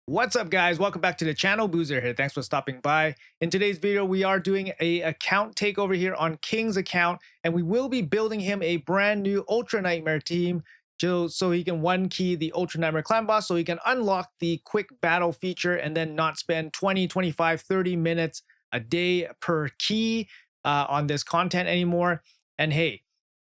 What's up, guys? Welcome back to the channel. Boozer here. Thanks for stopping by. In today's video, we are doing a account takeover here on King's account, and we will be building him a brand new Ultra Nightmare team so he can one key the Ultra Nightmare clan boss, so he can unlock the quick battle feature and then not spend 20, 25, 30 minutes a day per key on this content anymore. And hey,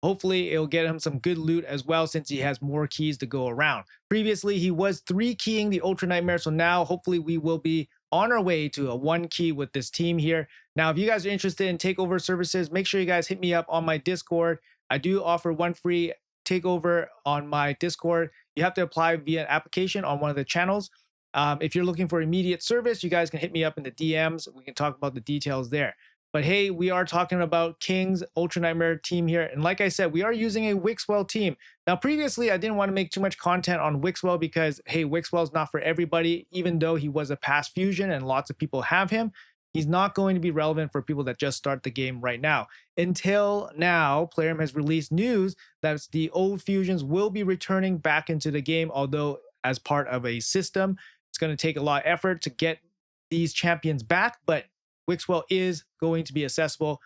hopefully, it'll get him some good loot as well since he has more keys to go around. Previously, he was 3-keying the Ultra Nightmare, so now hopefully we will be on our way to a 1-key with this team here. Now, if you guys are interested in takeover services, make sure you guys hit me up on my Discord. I do offer one free takeover on my Discord. You have to apply via an application on one of the channels. If you're looking for immediate service, you guys can hit me up in the DMs. We can talk about the details there. But hey, we are talking about King's Ultra Nightmare team here. And like I said, we are using a Wixwell team. Now, previously, I didn't want to make too much content on Wixwell because, hey, Wixwell's not for everybody. Even though he was a past fusion and lots of people have him, he's not going to be relevant for people that just start the game right now. Until now, Plarium has released news that the old fusions will be returning back into the game, although as part of a system. It's going to take a lot of effort to get these champions back, but Wixwell is going to be accessible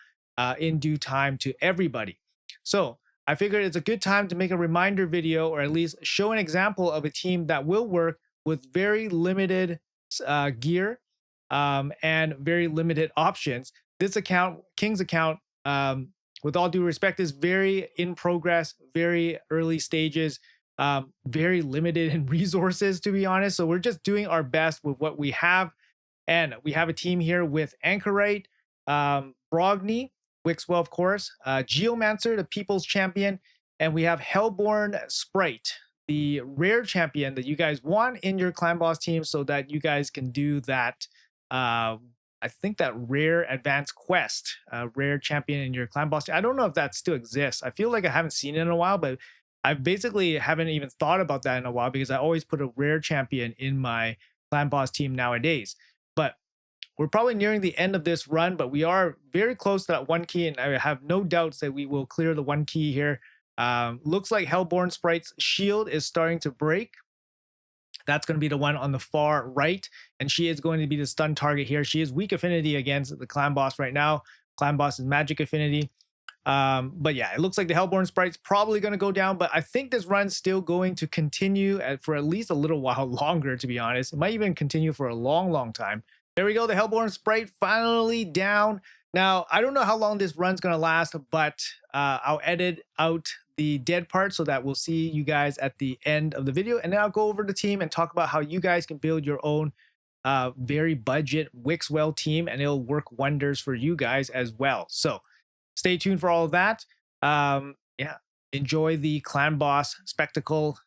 in due time to everybody. So I figured it's a good time to make a reminder video, or at least show an example of a team that will work with very limited gear and very limited options. This account, King's account, with all due respect, is very in progress, very early stages, very limited in resources, to be honest. So we're just doing our best with what we have. And we have a team here with Anchorite, Brogni, Wixwell, of course, Geomancer, the People's Champion, and we have Hellborn Sprite, the rare champion that you guys want in your clan boss team so that you guys can do that. I think that rare advanced quest, rare champion in your clan boss team. I don't know if that still exists. I feel like I haven't seen it in a while, but I basically haven't even thought about that in a while because I always put a rare champion in my clan boss team nowadays. But we're probably nearing the end of this run, but we are very close to that 1-key, and I have no doubts that we will clear the 1-key here. Looks like Hellborn Sprite's shield is starting to break. That's going to be the one on the far right, and she is going to be the stun target here. She is weak affinity against the clan boss right now. Clan boss is magic affinity. But yeah, it looks like the Hellborn Sprite's probably going to go down, but I think this run's still going to continue for at least a little while longer, to be honest. It might even continue for a long, long time. There we go. The Hellborn Sprite finally down. Now, I don't know how long this run's going to last, but I'll edit out the dead part so that we'll see you guys at the end of the video. And then I'll go over the team and talk about how you guys can build your own very budget Wixwell team, and it'll work wonders for you guys as well. So stay tuned for all of that. Yeah, enjoy the clan boss spectacle.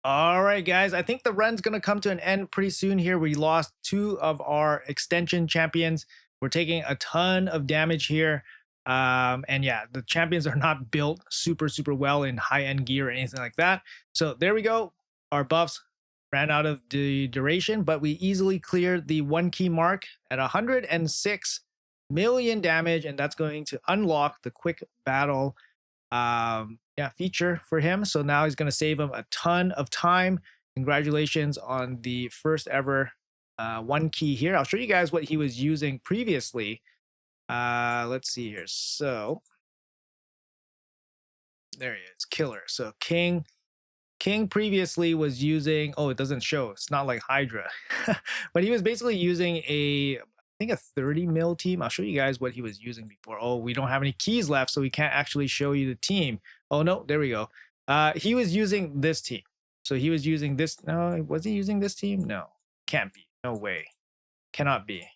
All right, guys. I think the run's going to come to an end pretty soon here. We lost two of our extension champions. We're taking a ton of damage here. And yeah, the champions are not built super well in high-end gear or anything like that. So there we go. Our buffs ran out of the duration, but we easily cleared the 1 key mark at 106 million damage. And that's going to unlock the quick battle feature for him. So now he's going to save him a ton of time. Congratulations on the first ever 1 key here. I'll show you guys what he was using previously. Let's see here. So there he is, killer. So King previously was using, oh, it doesn't show, it's not like Hydra. But he was basically using I think a 30 mil team. I'll show you guys what he was using before. Oh, we don't have any keys left, so we can't actually show you the team. Oh no, there we go. He was using this team. So he was using this. No, was he using this team? No, can't be. No way. Cannot be.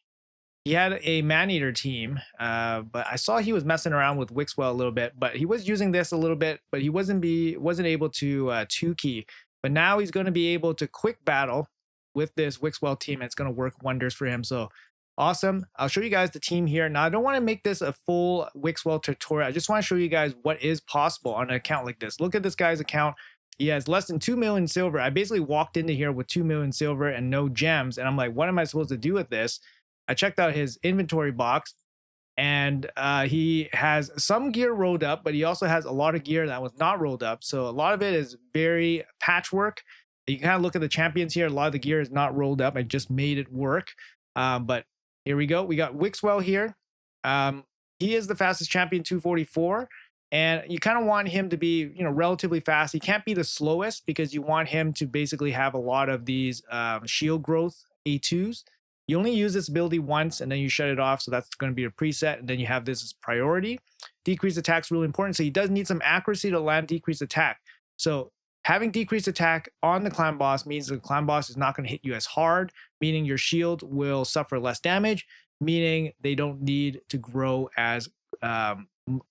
He had a man-eater team, but I saw he was messing around with Wixwell a little bit, but he was using this a little bit, but he wasn't able to 2-key. But now he's going to be able to quick battle with this Wixwell team. And it's going to work wonders for him. So awesome. I'll show you guys the team here. Now, I don't want to make this a full Wixwell tutorial. I just want to show you guys what is possible on an account like this. Look at this guy's account. He has less than 2 million silver. I basically walked into here with 2 million silver and no gems. And I'm like, what am I supposed to do with this? I checked out his inventory box, and he has some gear rolled up, but he also has a lot of gear that was not rolled up. So a lot of it is very patchwork. You can kind of look at the champions here. A lot of the gear is not rolled up. I just made it work. But here we go. We got Wixwell here. He is the fastest champion, 244. And you kind of want him to be, relatively fast. He can't be the slowest because you want him to basically have a lot of these shield growth A2s. You only use this ability once and then you shut it off. So that's going to be a preset. And then you have this as priority. Decreased attack is really important. So he does need some accuracy to land decreased attack. So having decreased attack on the clan boss means the clan boss is not going to hit you as hard, meaning your shield will suffer less damage, meaning they don't need to grow as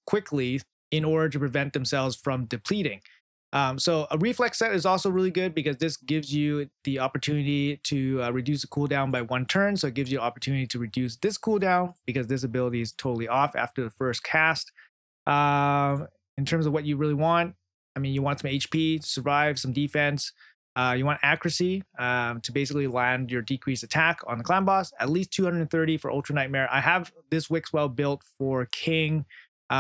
quickly in order to prevent themselves from depleting. So a reflex set is also really good because this gives you the opportunity to reduce the cooldown by 1 turn. So it gives you the opportunity to reduce this cooldown because this ability is totally off after the first cast. In terms of what you really want, you want some HP, survive, some defense. You want accuracy to basically land your decreased attack on the clan boss, at least 230 for Ultra Nightmare. I have this Wixwell built for King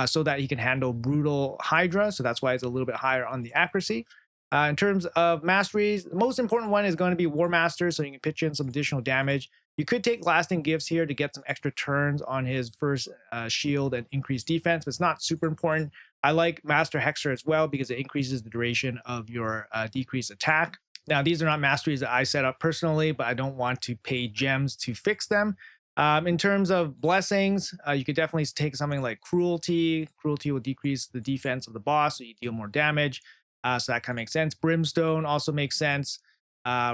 so that he can handle Brutal Hydra. So that's why it's a little bit higher on the accuracy. In terms of masteries, the most important one is going to be War Master, so you can pitch in some additional damage. You could take Lasting Gifts here to get some extra turns on his first shield and increase defense, but it's not super important. I like Master Hexer as well because it increases the duration of your decreased attack. Now, these are not masteries that I set up personally, but I don't want to pay gems to fix them. In terms of blessings, you could definitely take something like Cruelty. Cruelty will decrease the defense of the boss, so you deal more damage. So that kind of makes sense. Brimstone also makes sense.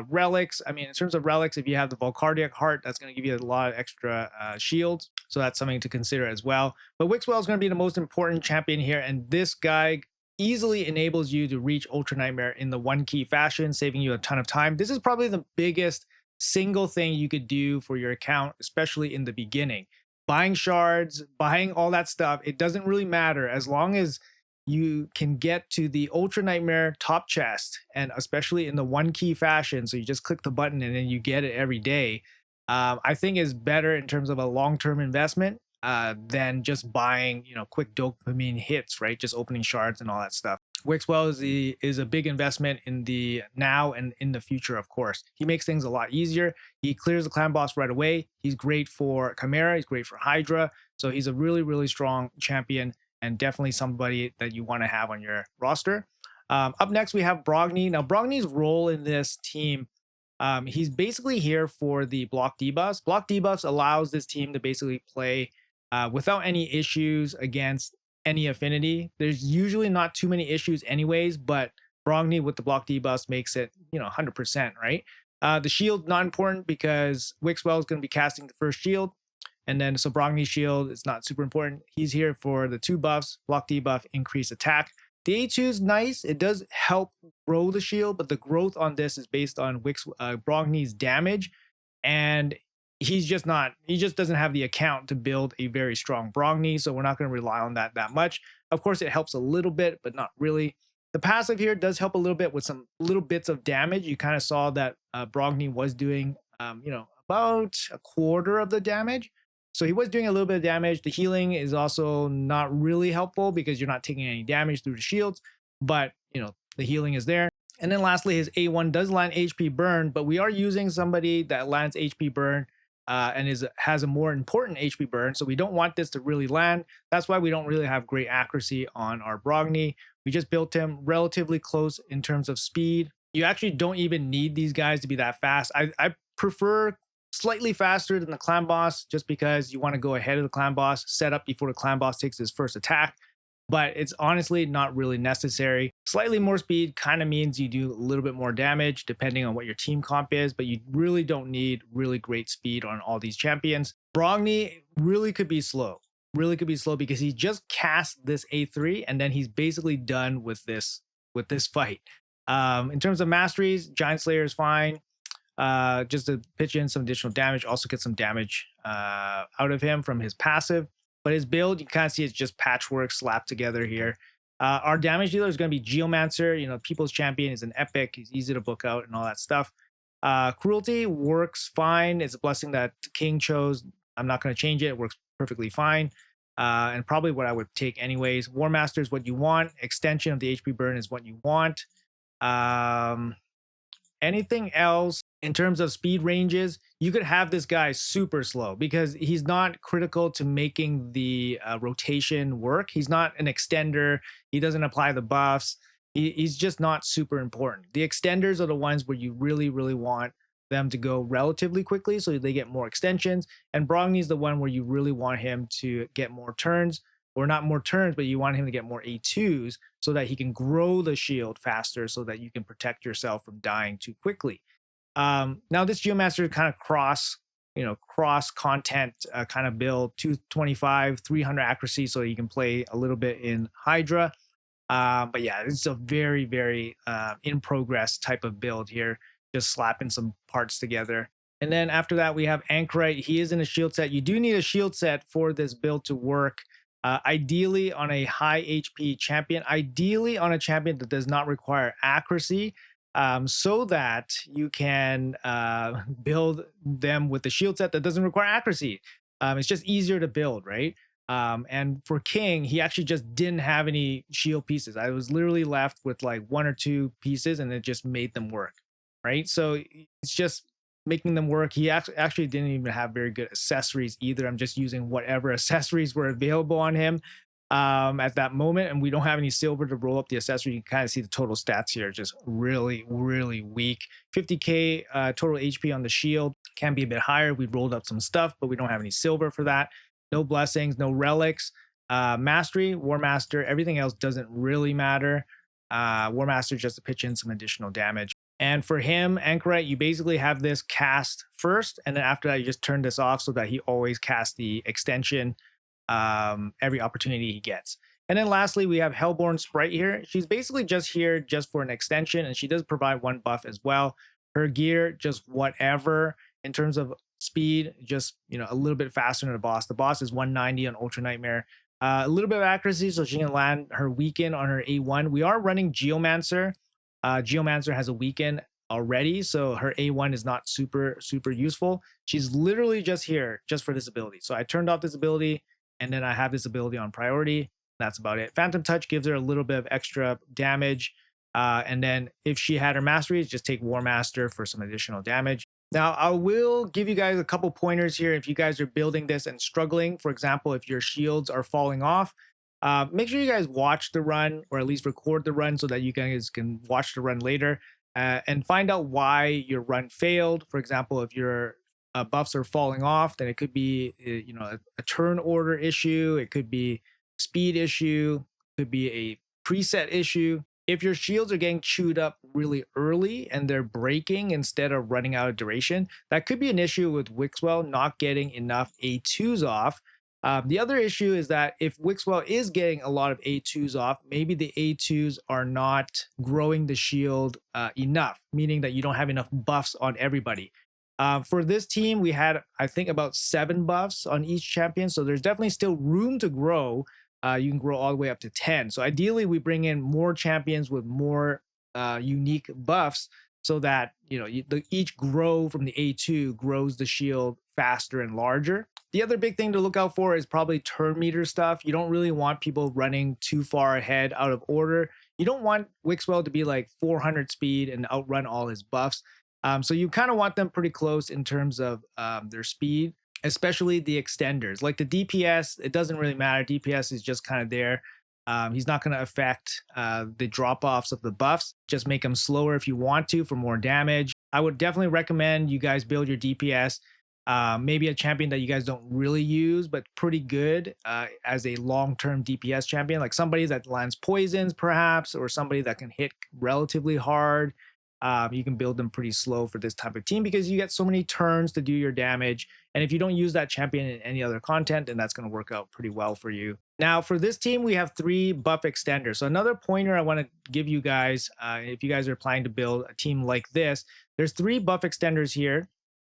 Relics, in terms of relics, if you have the Volcardiac Heart, that's going to give you a lot of extra shields. So that's something to consider as well. But Wixwell is going to be the most important champion here, and this guy easily enables you to reach Ultra Nightmare in the 1-key fashion, saving you a ton of time. This is probably the biggest single thing you could do for your account, especially in the beginning. Buying shards, buying all that stuff, it doesn't really matter as long as you can get to the Ultra Nightmare top chest, and especially in the 1-key fashion. So you just click the button and then you get it every day. I think is better in terms of a long-term investment than just buying, quick dopamine hits, right? Just opening shards and all that stuff. Wixwell is a big investment in the now and in the future, of course. He makes things a lot easier. He clears the clan boss right away. He's great for Chimera. He's great for Hydra. So he's a really, really strong champion and definitely somebody that you want to have on your roster. Up next, we have Brogni. Now, Brogni's role in this team, he's basically here for the block debuffs. Block debuffs allows this team to basically play without any issues against any affinity. There's usually not too many issues anyways, but Brogni with the block debuffs makes it, 100%, right? The shield, not important because Wixwell is going to be casting the first shield. And then, so Brogni's shield is not super important. He's here for the 2 buffs, block debuff, increase attack. The A2 is nice. It does help grow the shield, but the growth on this is based on Brogni's damage, and he just doesn't have the account to build a very strong Brogni, so we're not going to rely on that much. Of course, it helps a little bit, but not really. The passive here does help a little bit with some little bits of damage. You kind of saw that Brogni was doing, about a quarter of the damage. So he was doing a little bit of damage. The healing is also not really helpful because you're not taking any damage through the shields, but the healing is there. And then lastly, his A1 does land HP burn, but we are using somebody that lands HP burn and has a more important HP burn. So we don't want this to really land. That's why we don't really have great accuracy on our Brogni. We just built him relatively close in terms of speed. You actually don't even need these guys to be that fast. I prefer slightly faster than the clan boss just because you want to go ahead of the clan boss, set up before the clan boss takes his first attack. But it's honestly not really necessary. Slightly more speed kind of means you do a little bit more damage depending on what your team comp is, but you really don't need really great speed on all these champions. Brogni really could be slow. Really could be slow because he just cast this A3 and then he's basically done with this fight. In terms of masteries, Giant Slayer is fine. Just to pitch in some additional damage, also get some damage out of him from his passive. But his build, you kind of see it's just patchwork slapped together here. Our damage dealer is going to be Geomancer. People's champion is an epic. He's easy to book out and all that stuff. Cruelty works fine. It's a blessing that King chose. I'm not going to change it. It works perfectly fine. And probably what I would take anyways. War Master is what you want. Extension of the HP burn is what you want. Anything else in terms of speed ranges, you could have this guy super slow because he's not critical to making the rotation work. He's not an extender. He doesn't apply the buffs. He's just not super important. The extenders are the ones where you really, really want them to go relatively quickly so they get more extensions. And Brogni is the one where you really want him to get more turns, or not more turns, but you want him to get more A2s so that he can grow the shield faster so that you can protect yourself from dying too quickly. Now this Geomancer kind of cross content kind of build, 225, 300 accuracy so you can play a little bit in Hydra. But yeah, it's a very, very in progress type of build here, just slapping some parts together. And then after that, we have Anchorite. He is in a shield set. You do need a shield set for this build to work. Ideally on a high HP champion, ideally on a champion that does not require accuracy, so that you can build them with the shield set that doesn't require accuracy. It's just easier to build, right? And for King, he actually just didn't have any shield pieces. I was literally left with like 1 or 2 pieces and it just made them work, right? So it's just making them work. He actually didn't even have very good accessories either. I'm just using whatever accessories were available on him at that moment, and we don't have any silver to roll up the accessory. You can kind of see the total stats here, just really, really weak. 50k total HP on the shield, can be a bit higher. We rolled up some stuff, but we don't have any silver for that. No blessings, no relics. Mastery, War Master, everything else doesn't really matter. War Master just to pitch in some additional damage. And for him, Anchorite, you basically have this cast first, and then after that, you just turn this off so that he always casts the extension every opportunity he gets. And then lastly, we have Hellborn Sprite here. She's basically just here just for an extension, and she does provide 1 buff as well. Her gear, just whatever. In terms of speed, just a little bit faster than the boss. The boss is 190 on Ultra Nightmare. A little bit of accuracy, so she can land her weaken on her A1. We are running Geomancer. Geomancer has a weaken already, so her A1 is not super useful. She's literally just here just for this ability. So I turned off this ability, and then I have this ability on priority. That's about it. Phantom Touch gives her a little bit of extra damage. And then if she had her masteries, just take War Master for some additional damage. Now, I will give you guys a couple pointers here if you guys are building this and struggling. For example, if your shields are falling off, make sure you guys watch the run, or at least record the run so that you guys can watch the run later and find out why your run failed. For example, if your buffs are falling off, then it could be a turn order issue. It could be speed issue. It could be a preset issue. If your shields are getting chewed up really early and they're breaking instead of running out of duration, that could be an issue with Wixwell not getting enough A2s off The other issue is that if Wixwell is getting a lot of A2s off, maybe the A2s are not growing the shield enough, meaning that you don't have enough buffs on everybody. For this team, we had, I think, about 7 buffs on each champion. So there's definitely still room to grow. You can grow all the way up to 10. So ideally, we bring in more champions with more unique buffs so that, each grow from the A2 grows the shield faster and larger. The other big thing to look out for is probably turn meter stuff. You don't really want people running too far ahead out of order. You don't want Wixwell to be like 400 speed and outrun all his buffs. So you kind of want them pretty close in terms of their speed, especially the extenders. Like the DPS, it doesn't really matter. DPS is just kind of there. He's not going to affect the drop-offs of the buffs. Just make him slower if you want to for more damage. I would definitely recommend you guys build your DPS. Maybe a champion that you guys don't really use, but pretty good as a long-term DPS champion, like somebody that lands poisons perhaps, or somebody that can hit relatively hard. You can build them pretty slow for this type of team because you get so many turns to do your damage. And if you don't use that champion in any other content, then that's going to work out pretty well for you. Now, for this team, we have 3 buff extenders. So another pointer I want to give you guys, if you guys are planning to build a team like this, there's 3 buff extenders here.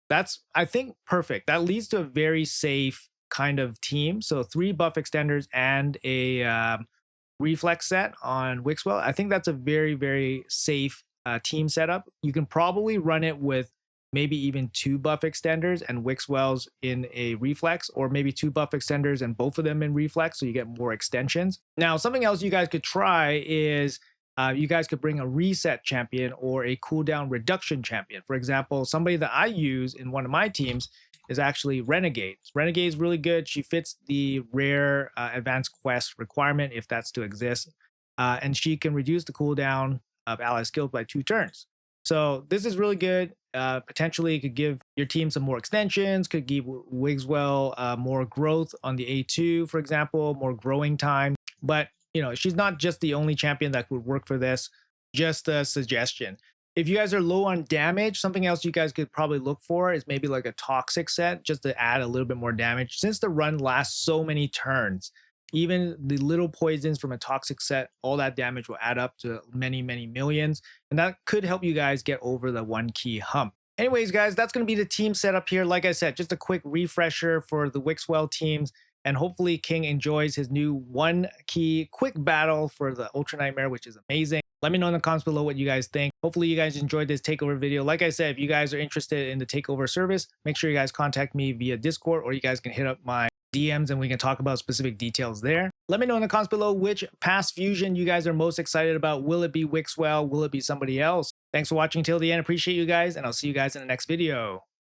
That's, I think, perfect. That leads to a very safe kind of team. So 3 buff extenders and a reflex set on Wixwell. I think that's a very, very safe team setup. You can probably run it with maybe even 2 buff extenders and Wixwell's in a reflex, or maybe 2 buff extenders and both of them in reflex, so you get more extensions. Now, something else you guys could try is you guys could bring a reset champion or a cooldown reduction champion. For example, somebody that I use in one of my teams is actually Renegade. Renegade is really good. She fits the rare advanced quest requirement if that's to exist. And she can reduce the cooldown of ally skills by 2 turns. So this is really good. Potentially, it could give your team some more extensions, could give Wixwell more growth on the A2, for example, more growing time. But, she's not just the only champion that would work for this. Just a suggestion. If you guys are low on damage, something else you guys could probably look for is maybe like a toxic set, just to add a little bit more damage. Since the run lasts so many turns, even the little poisons from a toxic set, all that damage will add up to many, many millions. And that could help you guys get over the 1 key hump. Anyways, guys, that's going to be the team setup here. Like I said, just a quick refresher for the Wixwell teams. And hopefully King enjoys his new 1 key quick battle for the Ultra Nightmare, which is amazing. Let me know in the comments below what you guys think. Hopefully you guys enjoyed this takeover video. Like I said, if you guys are interested in the takeover service, make sure you guys contact me via Discord, or you guys can hit up my DMs and we can talk about specific details there. Let me know in the comments below which past fusion you guys are most excited about. Will it be Wixwell? Will it be somebody else? Thanks for watching till the end. Appreciate you guys, and I'll see you guys in the next video.